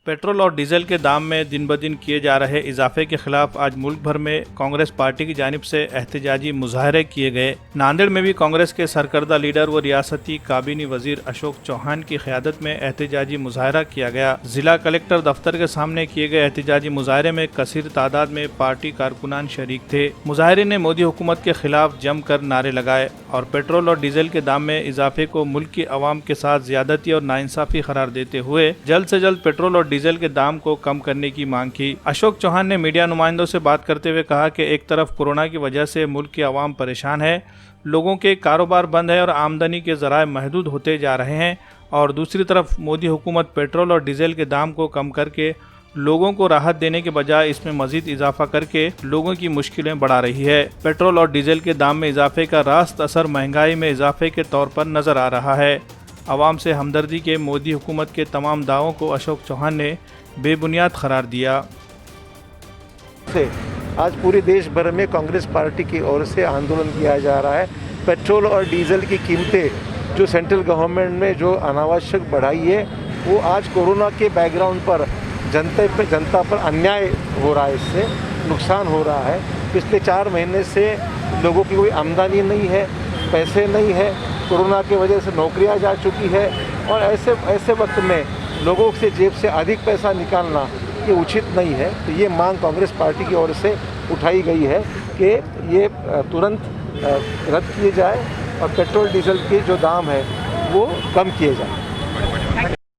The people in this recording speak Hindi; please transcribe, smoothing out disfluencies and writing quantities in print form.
पेट्रोल और डीजल के दाम में दिन ब दिन किए जा रहे इजाफे के खिलाफ आज मुल्क भर में कांग्रेस पार्टी की जानिब से एहतजाजी मुजाहरे किए गए। नांदेड़ में भी कांग्रेस के सरकर्दा लीडर व रियासती काबीनी वजीर अशोक चौहान की क़यादत में एहतजाजी मुजाहरा किया गया। जिला कलेक्टर दफ्तर के सामने किए गए एहतजाजी मुजाहरे में कसीर तादाद में पार्टी कारकुनान शरीक थे। मुजाहरे ने मोदी हुकूमत के खिलाफ जमकर नारे लगाए और पेट्रोल और डीजल के दाम में इजाफे को मुल्क की अवाम के साथ ज्यादती और नाइंसाफी करार देते हुए जल्द से जल्द पेट्रोल और डीजल के दाम को कम करने की मांग की। अशोक चौहान ने मीडिया नुमाइंदों से बात करते हुए कहा कि एक तरफ कोरोना की वजह से मुल्क की आवाम परेशान है, लोगों के कारोबार बंद है और आमदनी के ज़राए महदूद होते जा रहे हैं, और दूसरी तरफ मोदी हुकूमत पेट्रोल और डीजल के दाम को कम करके लोगों को राहत देने के बजाय इसमें मजीद इजाफा करके लोगों की मुश्किलें बढ़ा रही है। पेट्रोल और डीजल के दाम में इजाफे का रास्त असर महंगाई में इजाफे के तौर पर नजर आ रहा है। आवाम से हमदर्दी के मोदी हुकूमत के तमाम दावों को अशोक चौहान ने बेबुनियाद करार दिया। आज पूरे देश भर में कांग्रेस पार्टी की ओर से आंदोलन किया जा रहा है। पेट्रोल और डीजल की कीमतें जो सेंट्रल गवर्नमेंट ने जो अनावश्यक बढ़ाई है, वो आज कोरोना के बैकग्राउंड पर जनता पर अन्याय हो रहा है, इससे नुकसान हो रहा है। पिछले 4 महीने से लोगों की कोई आमदनी नहीं है, पैसे नहीं है, कोरोना की वजह से नौकरियां जा चुकी है, और ऐसे वक्त में लोगों से जेब से अधिक पैसा निकालना ये उचित नहीं है। तो ये मांग कांग्रेस पार्टी की ओर से उठाई गई है कि ये तुरंत रद्द किए जाए और पेट्रोल डीजल के जो दाम है वो कम किए जाए।